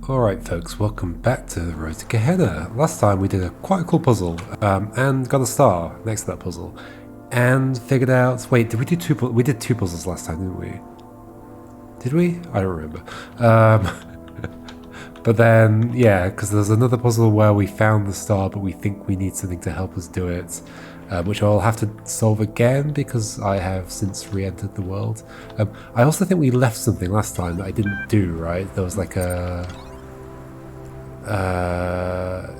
Alright folks, welcome back to the road to Gehenna. Last time we did a quite cool puzzle, and got a star next to that puzzle. And figured out... Wait, did we do two... We did two puzzles last time, didn't we? Did we? I don't remember. But then, yeah, because there's another puzzle where we found the star, but we think we need something to help us do it. Which I'll have to solve again because I have since re-entered the world. I also think we left something last time that I didn't do, right? There was like a...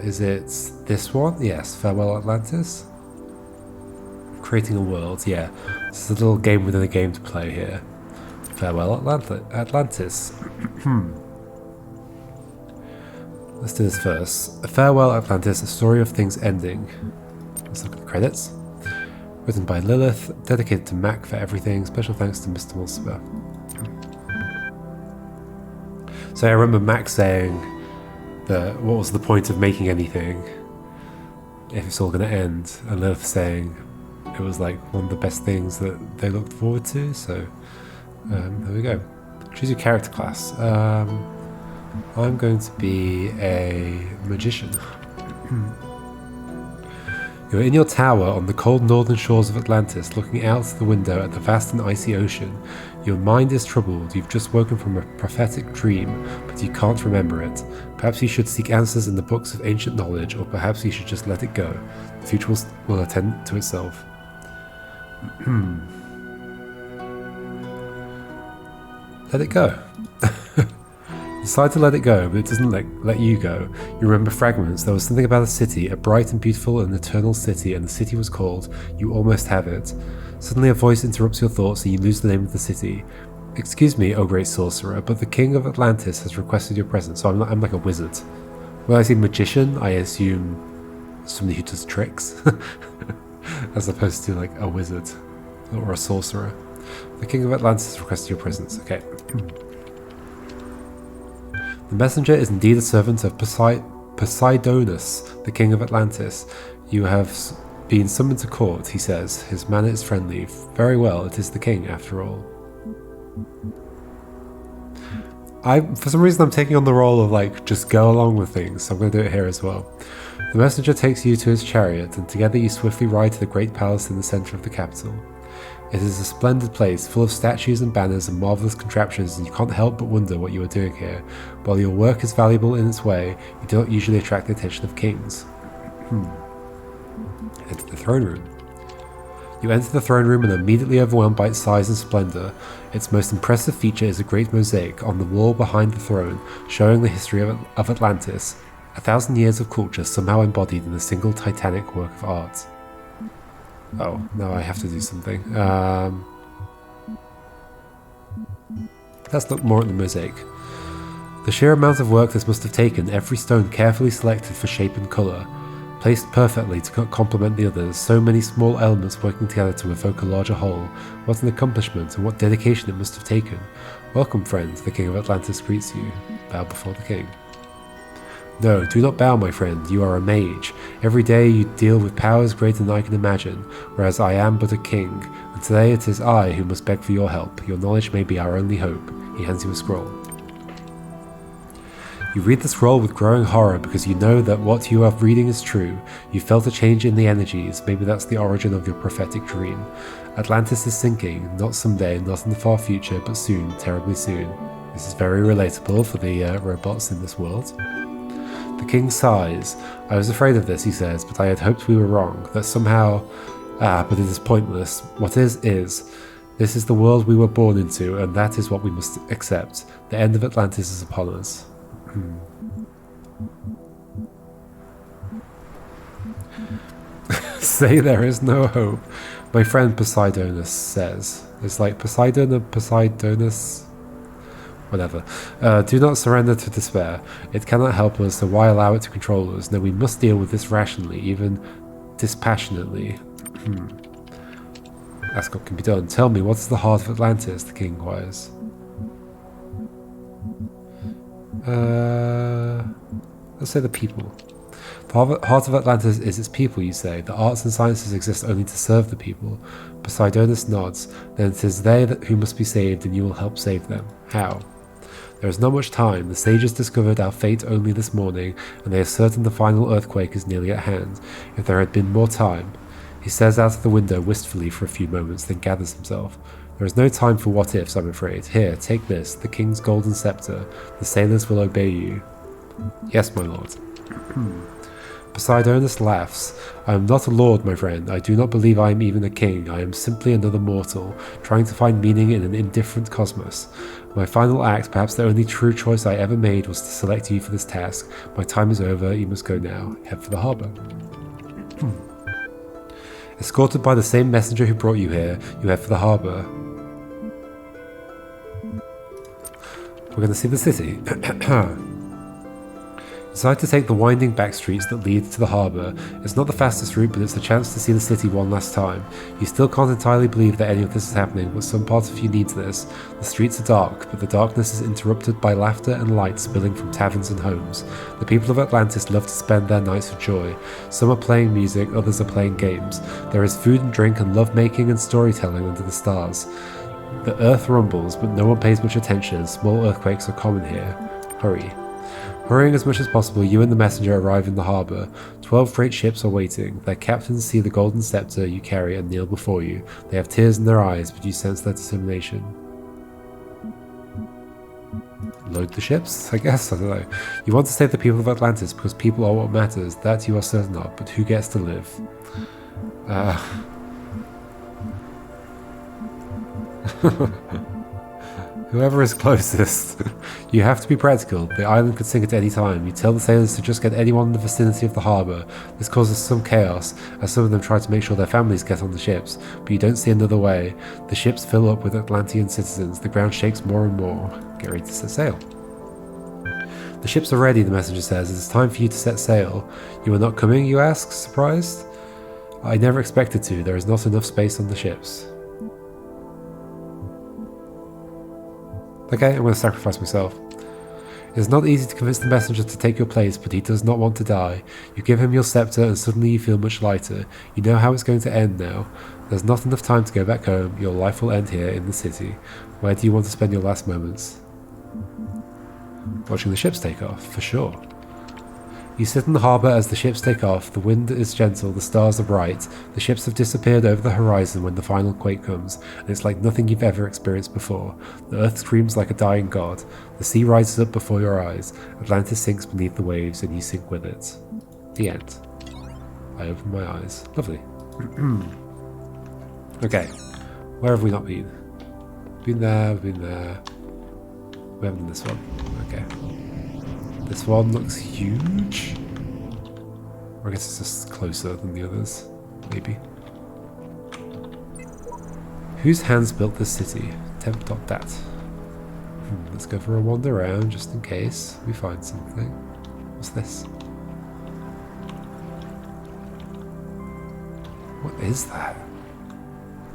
is it this one? Yes, Farewell Atlantis? Creating a world, yeah. This is a little game within a game to play here. Farewell Atlantis. Let's do this first. Farewell Atlantis, a story of things ending. Let's look at the credits. Written by Lilith, dedicated to Mac for everything. Special thanks to Mr. Mulciber. So I remember Mac saying that what was the point of making anything if it's all going to end, and Lilith saying it was like one of the best things that they looked forward to. So there we go. Choose your character class. I'm going to be a magician. You're in your tower on the cold northern shores of Atlantis, looking out the window at the vast and icy ocean. Your mind is troubled. You've just woken from a prophetic dream, but you can't remember it. Perhaps you should seek answers in the books of ancient knowledge, or perhaps you should just let it go. The future will attend to itself. Let it go. Decide to let it go, but it doesn't let you go. You remember fragments. There was something about a city, a bright and beautiful and eternal city, and the city was called You Almost Have It. Suddenly a voice interrupts your thoughts and you lose the name of the city. Excuse me, O great sorcerer, but the king of Atlantis has requested your presence. So I'm like a wizard. When I say magician, I assume somebody who does tricks, as opposed to like a wizard or a sorcerer. The king of Atlantis has requested your presence. Okay. The messenger is indeed a servant of Poseidonus, the king of Atlantis. You have been summoned to court, he says. His manner is friendly. Very well, it is the king, after all. For some reason, I'm taking on the role of like, just go along with things, so I'm going to do it here as well. The messenger takes you to his chariot, and together you swiftly ride to the great palace in the center of the capital. It is a splendid place, full of statues and banners and marvelous contraptions, and you can't help but wonder what you are doing here. While your work is valuable in its way, you do not usually attract the attention of kings. Enter the throne room. You enter the throne room and are immediately overwhelmed by its size and splendor. Its most impressive feature is a great mosaic on the wall behind the throne, showing the history of Atlantis, 1,000 years of culture somehow embodied in a single titanic work of art. Oh, now I have to do something. Let's look more at the mosaic. The sheer amount of work this must have taken, every stone carefully selected for shape and colour, placed perfectly to complement the others, so many small elements working together to evoke a larger whole. What an accomplishment, and what dedication it must have taken. Welcome, friend, the king of Atlantis greets you. Bow before the king. No, do not bow, my friend, you are a mage. Every day you deal with powers greater than I can imagine, whereas I am but a king, and today it is I who must beg for your help. Your knowledge may be our only hope. He hands you a scroll. You read the scroll with growing horror because you know that what you are reading is true. You felt a change in the energies, maybe that's the origin of your prophetic dream. Atlantis is sinking, not someday, not in the far future, but soon, terribly soon. This is very relatable for the robots in this world. The king sighs. I was afraid of this, he says, but I had hoped we were wrong, that somehow... but it is pointless. What is. This is the world we were born into, and that is what we must accept. The end of Atlantis is upon us. Say there is no hope. My friend Poseidonus says. It's like Poseidon and Poseidonus... Whatever. Do not surrender to despair. It cannot help us, so why allow it to control us? No, we must deal with this rationally, even dispassionately. Ask what can be done. Tell me, what is the heart of Atlantis? The king inquires. Let's say the people. The heart of Atlantis is its people, you say. The arts and sciences exist only to serve the people. Poseidonus nods. Then it is they who must be saved, and you will help save them. How? There is not much time. The sages discovered our fate only this morning, and they are certain the final earthquake is nearly at hand. If there had been more time. He stares out of the window wistfully for a few moments, then gathers himself. There is no time for what-ifs, I'm afraid. Here, take this, the king's golden scepter. The sailors will obey you. Yes, my lord. Poseidonus laughs. I am not a lord, my friend. I do not believe I am even a king. I am simply another mortal, trying to find meaning in an indifferent cosmos. My final act, perhaps the only true choice I ever made, was to select you for this task. My time is over. You must go now. Head for the harbour. Escorted by the same messenger who brought you here, you head for the harbour. We're going to see the city. Decide to take the winding back streets that lead to the harbour. It's not the fastest route, but it's a chance to see the city one last time. You still can't entirely believe that any of this is happening, but some part of you needs this. The streets are dark, but the darkness is interrupted by laughter and light spilling from taverns and homes. The people of Atlantis love to spend their nights of joy. Some are playing music, others are playing games. There is food and drink and love-making and storytelling under the stars. The earth rumbles, but no one pays much attention. Small earthquakes are common here. Hurry. Hurrying as much as possible, you and the messenger arrive in the harbour. 12 great ships are waiting. Their captains see the golden scepter you carry and kneel before you. They have tears in their eyes, but you sense their determination. Load the ships, I guess? I don't know. You want to save the people of Atlantis because people are what matters. That you are certain of, but who gets to live? Whoever is closest. You have to be practical. The island could sink at any time. You tell the sailors to just get anyone in the vicinity of the harbour. This causes some chaos, as some of them try to make sure their families get on the ships, but you don't see another way. The ships fill up with Atlantean citizens. The ground shakes more and more. Get ready to set sail. The ships are ready, the messenger says. It is time for you to set sail. You are not coming, you ask, surprised? I never expected to. There is not enough space on the ships. Okay, I'm going to sacrifice myself. It is not easy to convince the messenger to take your place, but he does not want to die. You give him your scepter and suddenly you feel much lighter. You know how it's going to end now. There's not enough time to go back home. Your life will end here in the city. Where do you want to spend your last moments? Watching the ships take off, for sure. You sit in the harbour as the ships take off. The wind is gentle, the stars are bright. The ships have disappeared over the horizon when the final quake comes, and it's like nothing you've ever experienced before. The earth screams like a dying god. The sea rises up before your eyes. Atlantis sinks beneath the waves, and you sink with it. The end. I open my eyes. Lovely. Okay. Where have we not been? Been there, been there. We haven't done this one. Okay. This one looks huge. Or I guess it's just closer than the others. Maybe. Whose hands built this city? Temp.dat. Let's go for a wander around just in case we find something. What's this? What is that?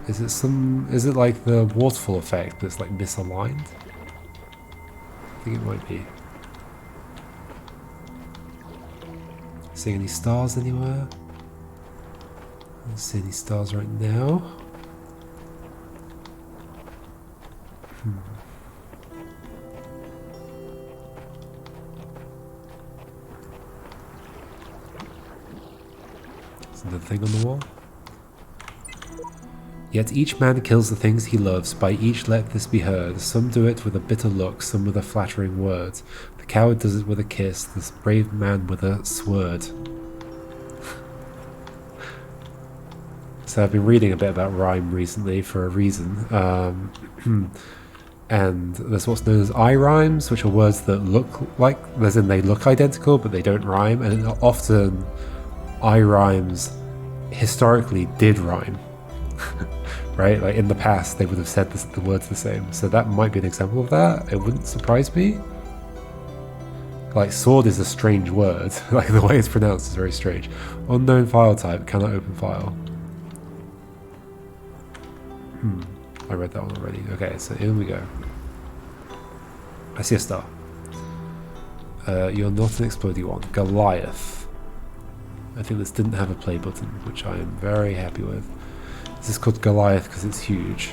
Is it like the waterfall effect that's like misaligned? I think it might be. See any stars anywhere? I don't see any stars right now. There's another thing on the wall. Yet each man kills the things he loves, by each let this be heard. Some do it with a bitter look, some with a flattering word. The coward does it with a kiss, the brave man with a sword. So I've been reading a bit about rhyme recently for a reason. And there's what's known as I-rhymes, which are words that look like, as in they look identical, but they don't rhyme. And often I-rhymes historically did rhyme. Right? Like in the past, they would have said the words the same. So that might be an example of that. It wouldn't surprise me. Like, sword is a strange word. Like, the way it's pronounced is very strange. Unknown file type, cannot open file. I read that one already. Okay, so here we go. I see a star. You're not an explodey one. Goliath. I think this didn't have a play button, which I am very happy with. This is called Goliath because it's huge.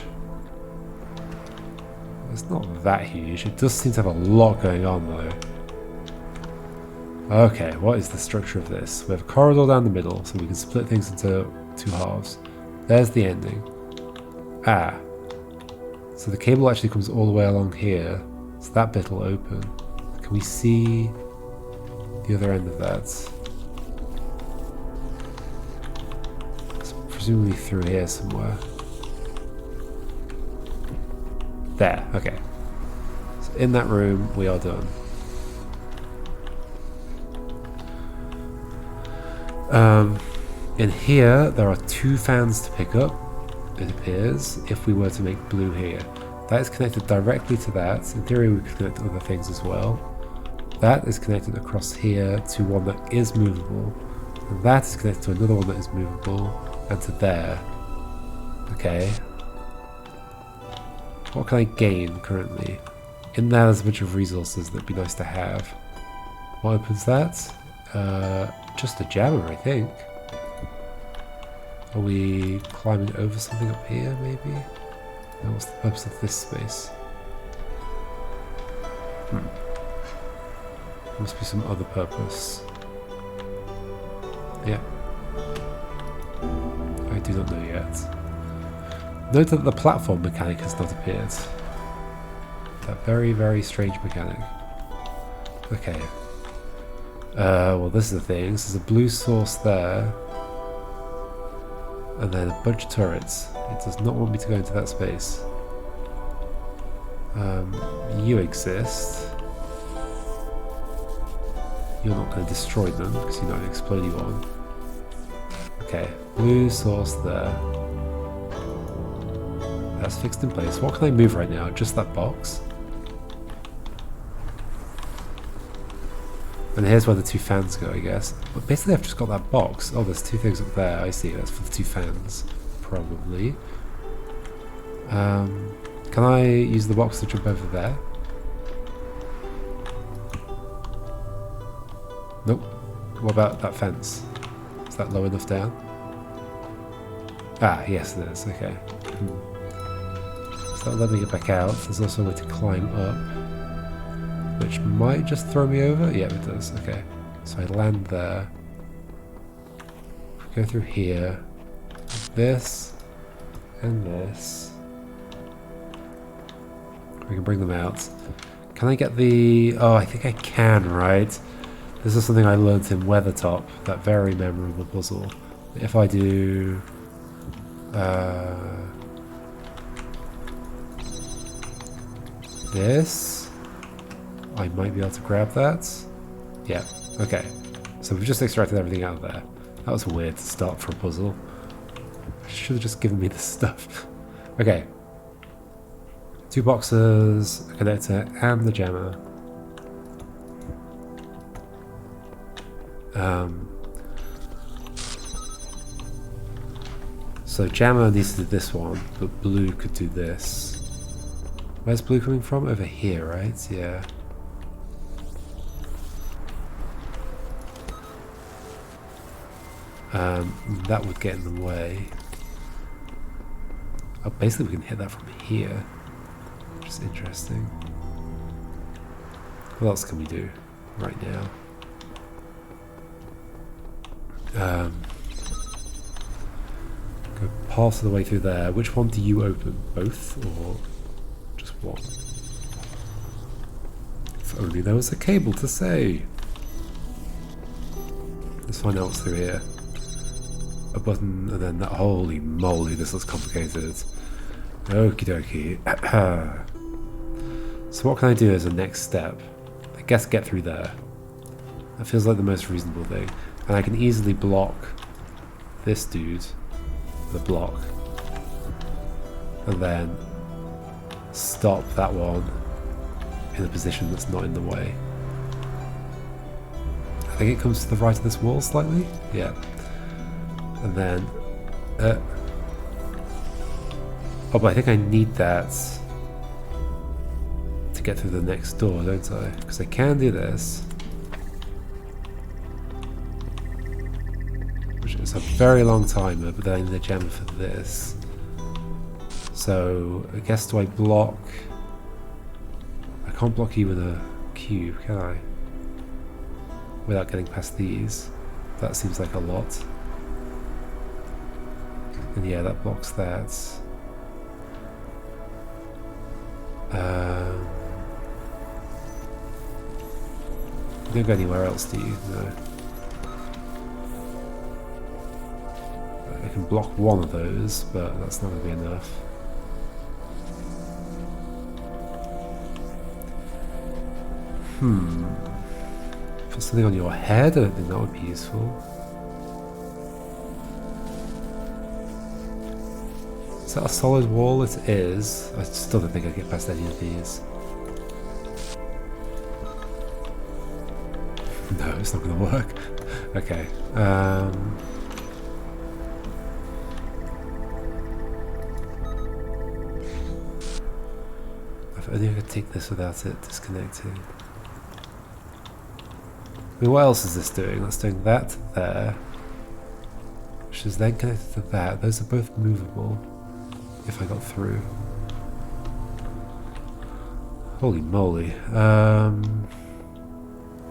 It's not that huge. It does seem to have a lot going on though. Okay, what is the structure of this? We have a corridor down the middle, so we can split things into 2 halves. There's the ending. Ah. So the cable actually comes all the way along here. So that bit will open. Can we see the other end of that? It's presumably through here somewhere. There, okay. So in that room, we are done. In here, there are 2 fans to pick up, it appears, if we were to make blue here. That is connected directly to that. In theory, we could connect other things as well. That is connected across here to one that is movable. And that is connected to another one that is movable, and to there. Okay. What can I gain currently? In there's a bunch of resources that'd be nice to have. What opens that? Just a jammer, I think. Are we climbing over something up here, maybe? No, what's the purpose of this space? Must be some other purpose. Yeah. I do not know yet. Note that the platform mechanic has not appeared. That very, very strange mechanic. Okay. Well, this is the thing. So there's a blue source there. And then a bunch of turrets. It does not want me to go into that space. You exist. You're not going to destroy them because you're not an explodey one. Okay, blue source there. That's fixed in place. What can I move right now? Just that box? And here's where the 2 fans go, I guess. But basically I've just got that box. Oh, there's 2 things up there. I see. That's for the 2 fans. Probably. Can I use the box to jump over there? Nope. What about that fence? Is that low enough down? Ah, yes it is. Okay. So that'll let me get back out. There's also a way to climb up, which might just throw me over. Yeah, it does. Okay. So I land there. Go through here. This. And this. We can bring them out. Can I get the... Oh, I think I can, right? This is something I learnt in Weathertop. That very memorable puzzle. If I do... this... I might be able to grab that. Yeah, okay. So we've just extracted everything out of there. That was weird to start for a puzzle. Should have just given me the stuff. Okay. 2 boxes, a connector, and the jammer. So jammer needs to do this one, but blue could do this. Where's blue coming from? Over here, right? Yeah. That would get in the way. Oh, basically we can hit that from here, which is interesting. What else can we do right now? Go part of the way through there. Which one do you open? Both or just one? If only there was a cable to say. Let's find out what's through here. A button and then that. Holy moly, this looks complicated. Okie dokie. So what can I do as a next step? I guess get through there. That feels like the most reasonable thing. And I can easily block this dude with a block. And then stop that one in a position that's not in the way. I think it comes to the right of this wall slightly. Yeah. And then... oh, but I think I need that to get through the next door, don't I? Because I can do this. Which is a very long timer, but then I need a gem for this. So, I guess do I block can't block you with a cube, can I? Without getting past these. That seems like a lot. And yeah, that blocks that. You don't go anywhere else, do you? No. I can block one of those, but that's not going to be enough. Put something on your head? I don't think that would be useful. Is that a solid wall? It is. I still don't think I get past any of these. No, it's not going to work. Okay. If only I could take this without it disconnecting. I mean, what else is this doing? That's doing that to there, which is then connected to that. Those are both movable. If I got through. Holy moly.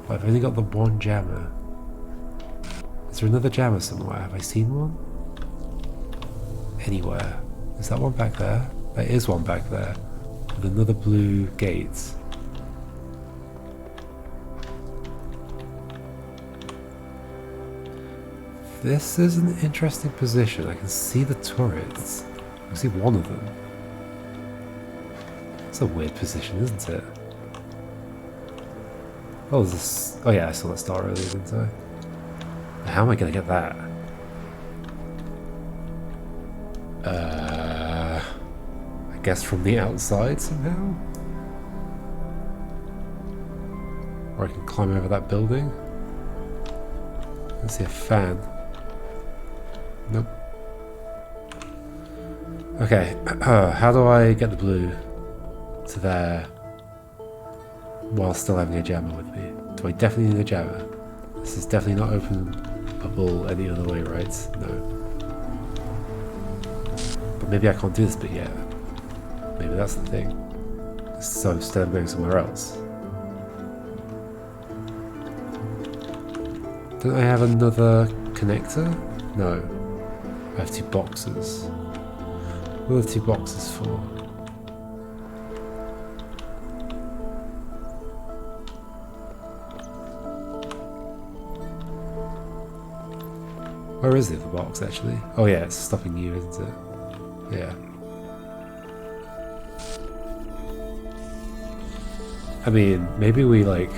I've only got the one jammer. Is there another jammer somewhere? Have I seen one? Anywhere. Is that one back there? There is one back there. With another blue gate. This is an interesting position. I can see the turrets. I can see one of them. It's a weird position, isn't it? Oh, there's this. Oh yeah, I saw that star earlier, didn't I? How am I going to get that? I guess from the outside somehow? Or I can climb over that building? I see a fan. Nope. Okay, how do I get the blue to there while still having a jammer with me? Do I definitely need a jammer? This is definitely not openable any other way, right? No. But maybe I can't do this bit yet. Maybe that's the thing. So instead I'm going somewhere else. Don't I have another connector? No. I have two boxes. What are the two boxes for? Where is the other box actually? Oh yeah, it's stopping you, isn't it? Yeah. I mean, maybe we like...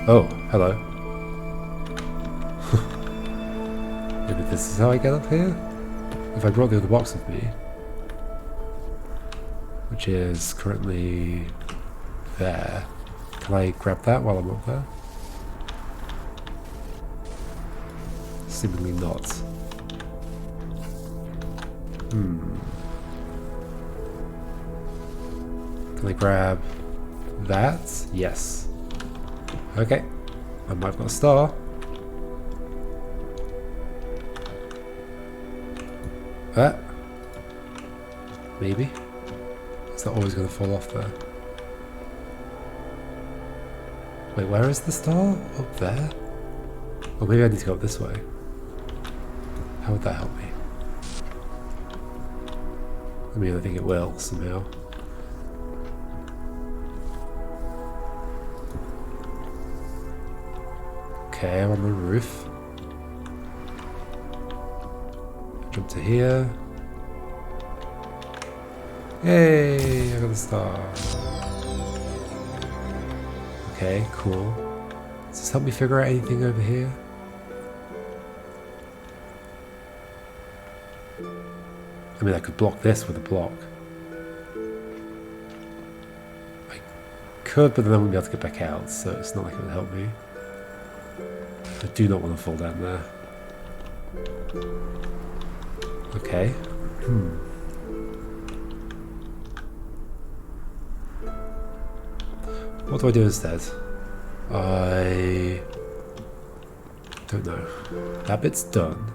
Oh, hello. Maybe this is how I get up here? If I brought the other box with me. Which is currently there. Can I grab that while I'm up there? Seemingly not. Can I grab that? Yes. Okay. I might have got a star. Maybe. Is that always going to fall off there? Wait, where is the star? Up there? Or maybe I need to go up this way. How would that help me? I mean, I think it will somehow. Okay, I'm on the roof. Jump to here. Yay! I got a star. Okay, cool. Does this help me figure out anything over here? I mean, I could block this with a block. I could, but then I wouldn't be able to get back out, so it's not like it would help me. I do not want to fall down there. Okay. What do I do instead? I don't know. That bit's done.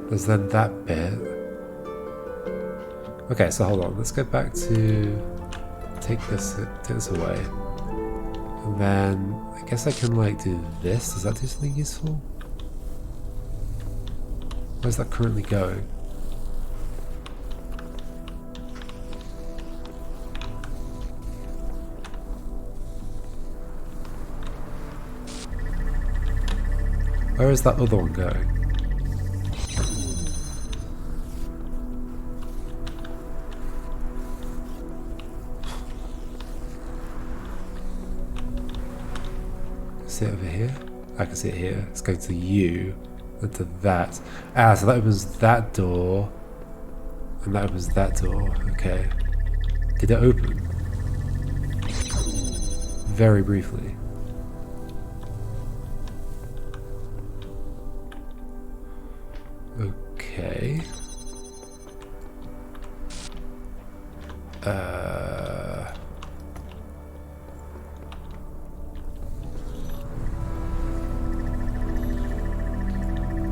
There's then that bit. Okay, so hold on. Let's go back to take this away, and then I guess I can like do this. Does that do something useful? Where's that currently going? Where is that other one going? See it over here? I can see it here. It's going to you and to that. Ah, so that opens that door. And that opens that door. Okay. Did it open? Very briefly. Okay.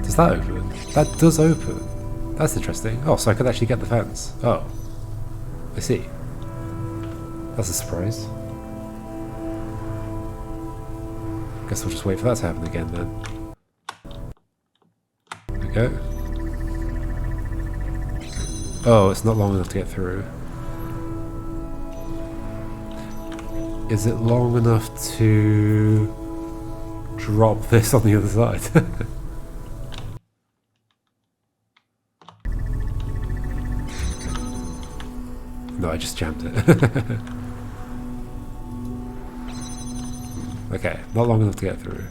Does that open? That does open. That's interesting. Oh, so I could actually get the fence. Oh. I see. That's a surprise. Guess we'll just wait for that to happen again then. There we go. Oh, it's not long enough to get through. Is it long enough to drop this on the other side? No, I just jammed it. Okay, not long enough to get through.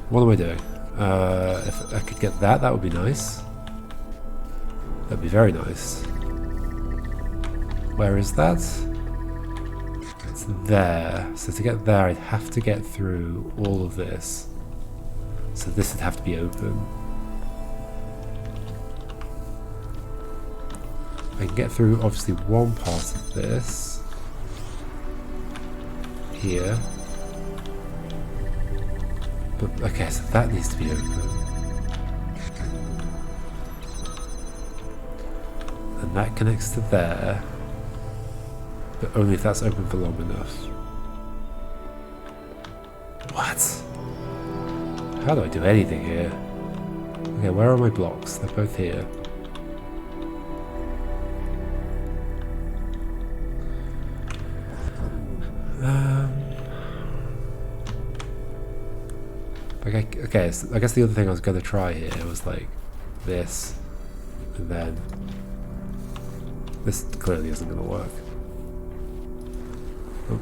What am I doing? If I could get that, that would be nice. That'd be very nice. Where is that? It's there. So to get there, I'd have to get through all of this. So this would have to be open. I can get through obviously one part of this here, but okay, so that needs to be open, and that connects to there, but only if that's open for long enough. What? How do I do anything here? Okay, where are my blocks? They're both here. Okay, so I guess the other thing I was going to try here was like this, and then this clearly isn't going to work. Oh.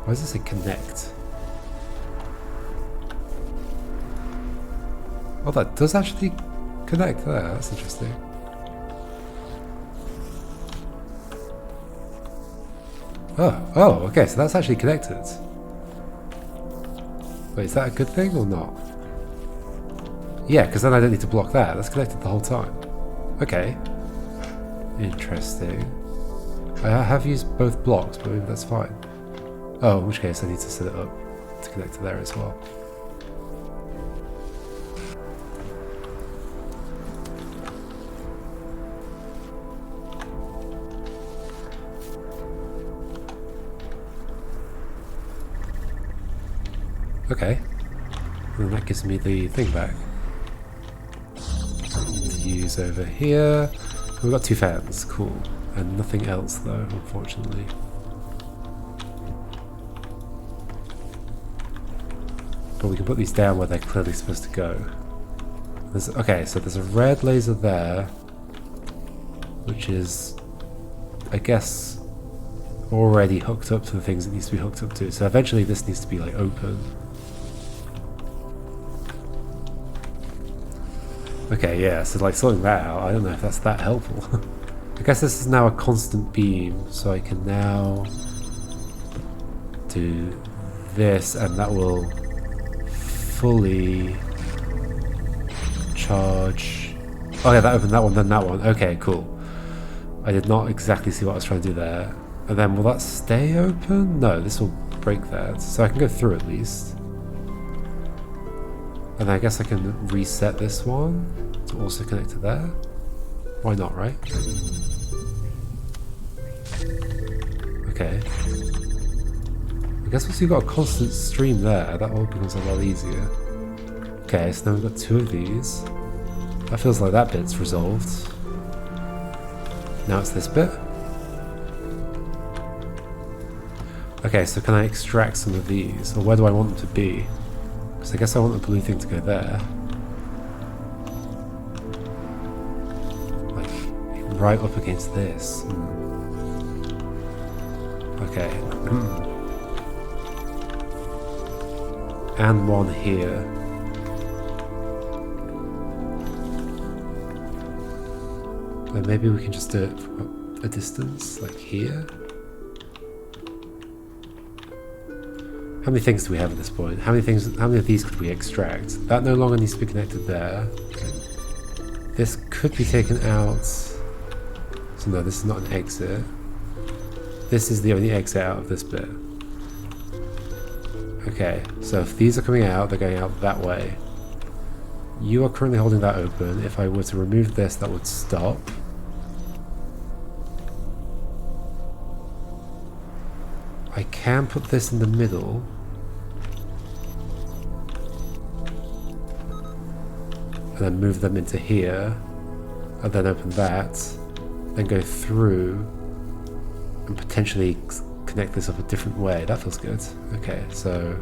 Why does this say connect? Oh, that does actually connect there. That's interesting. Oh, okay, so that's actually connected. Wait, is that a good thing or not? Yeah, because then I don't need to block that. That's connected the whole time. Okay. Interesting. I have used both blocks, but maybe that's fine. Oh, in which case I need to set it up to connect to there as well. Okay, and that gives me the thing back to use over here. We've got two fans, cool, and nothing else though, unfortunately. But we can put these down where they're clearly supposed to go. Okay, so there's a red laser there, which is, I guess, already hooked up to the things it needs to be hooked up to. So eventually this needs to be like open. Okay, yeah, so like sorting that out, I don't know if that's that helpful. I guess this is now a constant beam, so I can now do this, and that will fully charge Oh yeah, that opened that one, then that one. Okay, cool. I did not exactly see what I was trying to do there. And then will that stay open? No, this will break that. So I can go through at least. And I guess I can reset this one to also connect to there. Why not, right? Okay. I guess once you've got a constant stream there, that all becomes a lot easier. Okay, so now we've got 2 of these. That feels like that bit's resolved. Now it's this bit. Okay, so can I extract some of these? Or where do I want them to be? Because I guess I want the blue thing to go there. Like, right up against this. Okay. And one here. Then maybe we can just do it from a distance, like here. How many things do we have at this point? How many of these could we extract? That no longer needs to be connected there. This could be taken out. So no, this is not an exit. This is the only exit out of this bit. Okay, so if these are coming out, they're going out that way. You are currently holding that open. If I were to remove this, that would stop. I can put this in the middle. And then move them into here. And then open that. Then go through. And potentially connect this up a different way. That feels good. Okay, so...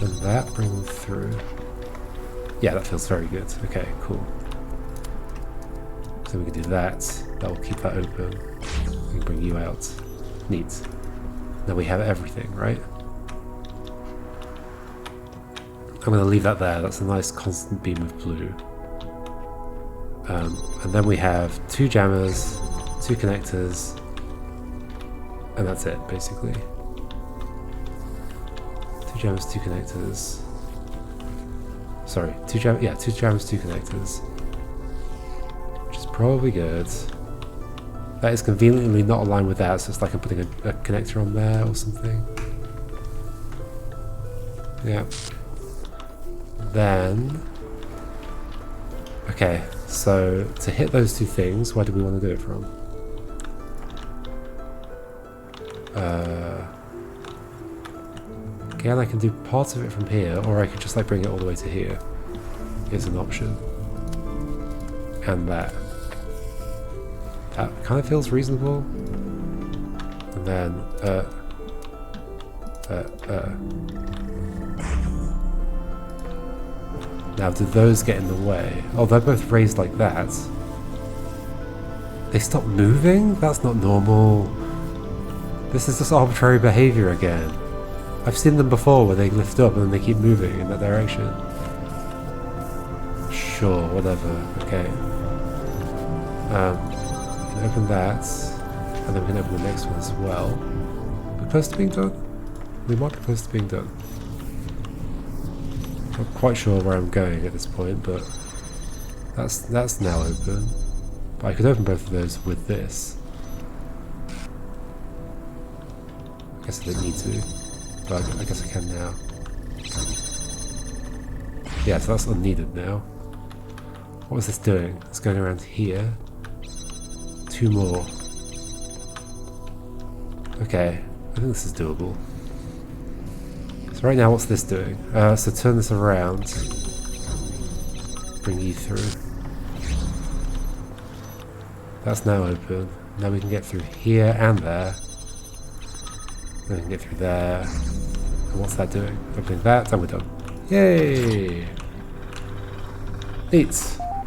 And that, bring them through. Yeah, that feels very good. Okay, cool. So we can do that. That will keep that open. We can bring you out. Neat. Now we have everything, right? I'm going to leave that there. That's a nice constant beam of blue. And then we have 2 jammers, 2 connectors, and that's it, basically. 2 jammers, 2 connectors. Sorry, 2 jammers, 2 connectors. Which is probably good. That is conveniently not aligned with that, so it's like I'm putting a connector on there or something. Yeah. Then... Okay, so to hit those 2 things, where do we want to do it from? Again, I can do parts of it from here, or I could just like bring it all the way to here. Here's an option. And that. That kind of feels reasonable. And then, Now, do those get in the way? Oh, they're both raised like that. They stop moving? That's not normal. This is just arbitrary behavior again. I've seen them before where they lift up and then they keep moving in that direction. Sure, whatever. Okay. We can open that. And then we can open the next one as well. We're close to being done? We might be close to being done. Not quite sure where I'm going at this point, but that's now open. But I could open both of those with this. I guess I didn't need to, but I guess I can now. Yeah, so that's unneeded now. What was this doing? It's going around here. 2 more. Okay, I think this is doable. So right now, what's this doing? So turn this around. Bring you through. That's now open. Now we can get through here and there. Then we can get through there. And what's that doing? Opening that, and we're done. Yay! Neat!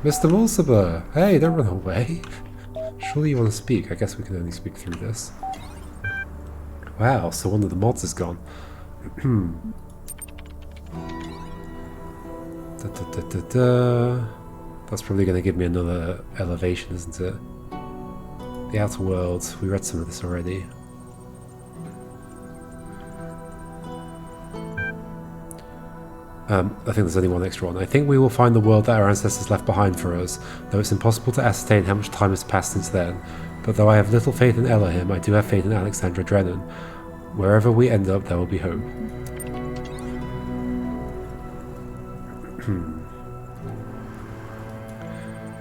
Mr. Mulciber! Hey, don't run away! Surely you want to speak. I guess we can only speak through this. Wow, so one of the mods is gone. That's probably going to give me another elevation, isn't it? The Outer World. We read some of this already. I think there's only one extra one. I think we will find the world that our ancestors left behind for us, though it's impossible to ascertain how much time has passed since then. But though I have little faith in Elohim, I do have faith in Alexandra Drennan. Wherever we end up, there will be hope.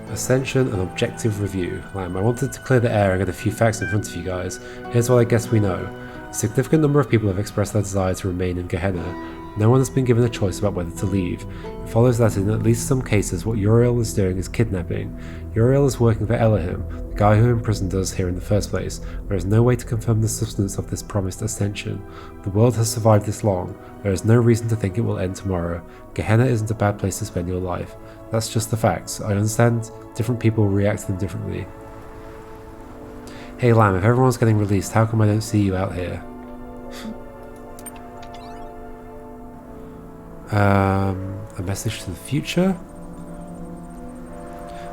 Ascension and objective review. I wanted to clear the air and get a few facts in front of you guys. Here's what I guess we know. A significant number of people have expressed their desire to remain in Gehenna. No one has been given a choice about whether to leave. It follows that in at least some cases what Uriel is doing is kidnapping. Uriel is working for Elohim, the guy who imprisoned us here in the first place. There is no way to confirm the substance of this promised ascension. The world has survived this long. There is no reason to think it will end tomorrow. Gehenna isn't a bad place to spend your life. That's just the facts. I understand different people react to them differently. Hey Lamb, if everyone's getting released, how come I don't see you out here? A message to the future?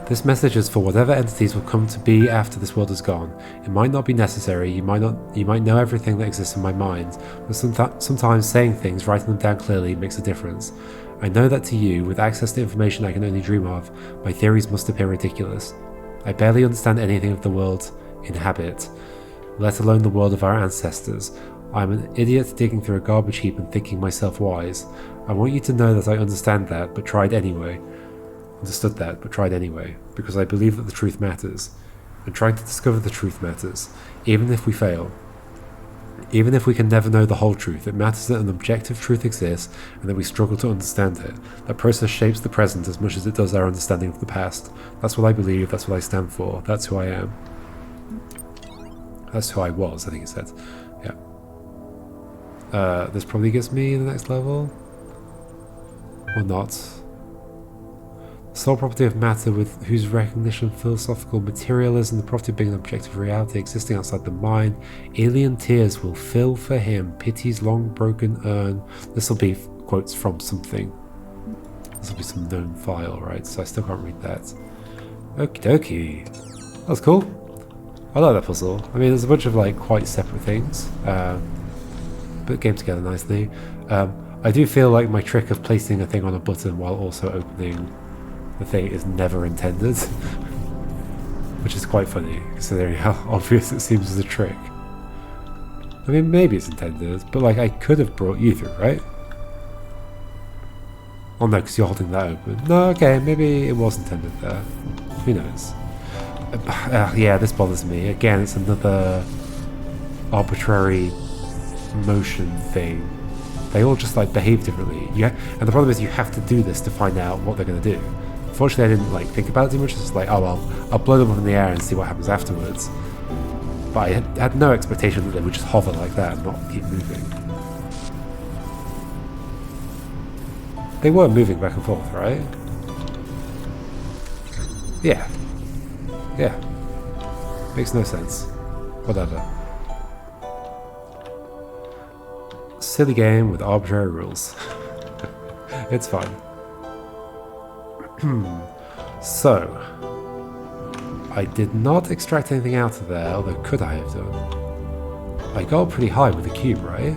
This message is for whatever entities will come to be after this world is gone. It might not be necessary, you might know everything that exists in my mind, but sometimes saying things, writing them down clearly, makes a difference. I know that to you, with access to information I can only dream of, my theories must appear ridiculous. I barely understand anything of the world inhabit, let alone the world of our ancestors. I'm an idiot digging through a garbage heap and thinking myself wise. I want you to know that I understood that, but tried anyway, because I believe that the truth matters, and trying to discover the truth matters, even if we fail. Even if we can never know the whole truth, it matters that an objective truth exists, and that we struggle to understand it. That process shapes the present as much as it does our understanding of the past. That's what I believe, that's what I stand for, that's who I am. That's who I was, I think it said. Yeah. This probably gets me the next level. Or not. The sole property of matter with whose recognition philosophical materialism, the property of being an objective reality existing outside the mind. Alien tears will fill for him pity's long broken urn. This will be quotes from something. This will be some known file, right? So I still can't read that. Okie dokie. That's cool. I like that puzzle. I mean, there's a bunch of like quite separate things, but it came together nicely. I do feel like my trick of placing a thing on a button while also opening the thing is never intended, which is quite funny considering how obvious it seems as a trick. I mean, maybe it's intended, but like I could have brought you through, right? Oh no, because you're holding that open. No, okay, maybe it was intended there. Who knows? Yeah, this bothers me. Again, it's another arbitrary motion thing. They all just like behave differently. And the problem is you have to do this to find out what they're going to do. Fortunately, I didn't like think about it too much. It's just like, oh well, I'll blow them up in the air and see what happens afterwards. But I had no expectation that they would just hover like that and not keep moving. They were moving back and forth, right? Yeah. Yeah. Makes no sense. Whatever. Silly game with arbitrary rules. It's fine. So, I did not extract anything out of there, although could I have done? I got pretty high with the cube, right?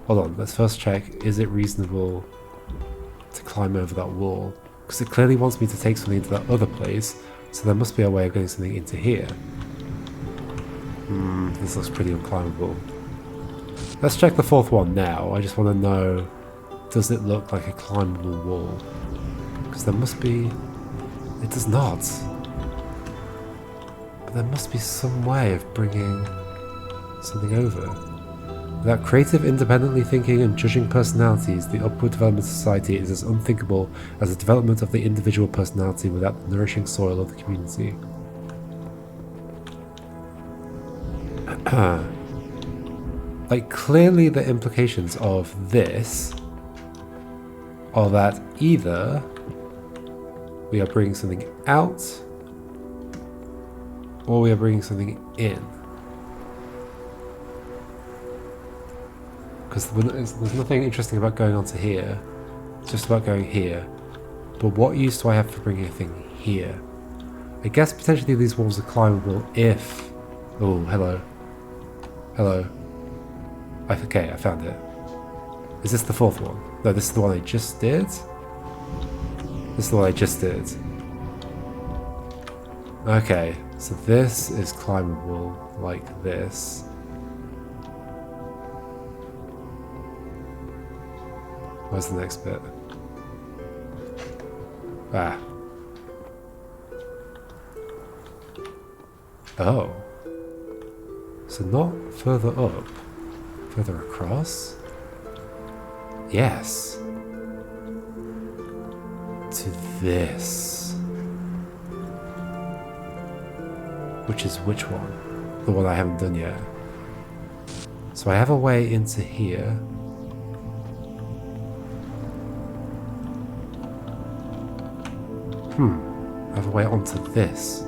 Hold on, let's first check, is it reasonable to climb over that wall? Because it clearly wants me to take something into that other place, so there must be a way of getting something into here. This looks pretty unclimbable. Let's check the fourth one now. I just want to know, does it look like a climbable wall? Because there must be... It does not. But there must be some way of bringing something over. Without creative, independently thinking and judging personalities, the upward development of society is as unthinkable as the development of the individual personality without the nourishing soil of the community. Like, clearly the implications of this are that either we are bringing something out or we are bringing something in. Because there's nothing interesting about going onto here, it's just about going here. But what use do I have for bringing a thing here? I guess potentially these walls are climbable if... Oh, hello. Hello. Okay, I found it. Is this the fourth one? No, this is the one I just did? This is the one I just did. Okay, so this is climbable like this. Where's the next bit? Ah. Oh. So not further up, further across? Yes. To this. Which is which one? The one I haven't done yet. So I have a way into here. I have a way onto this.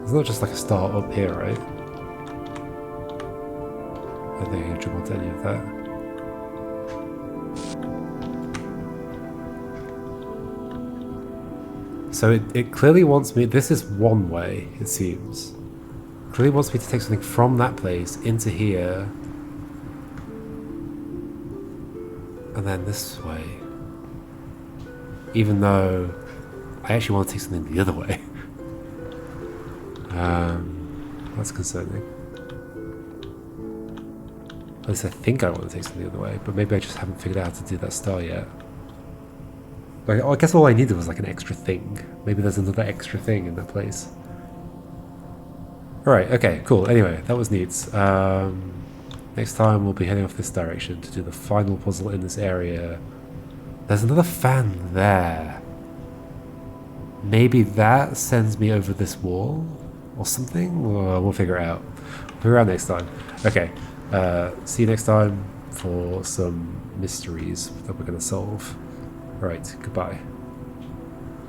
It's not just like a start up here, right? I don't think I can jump onto any of that. So it clearly wants me, this is one way, it seems. It clearly wants me to take something from that place into here. And then this way. Even though I actually want to take something the other way. That's concerning. At least I think I want to take something the other way, but maybe I just haven't figured out how to do that star yet. Like, I guess all I needed was like an extra thing. Maybe there's another extra thing in that place. Alright, okay, cool. Anyway, that was neat. Next time we'll be heading off this direction to do the final puzzle in this area. There's another fan there. Maybe that sends me over this wall or something? We'll figure it out. We'll figure it out next time. Okay, see you next time for some mysteries that we're going to solve. Right, goodbye.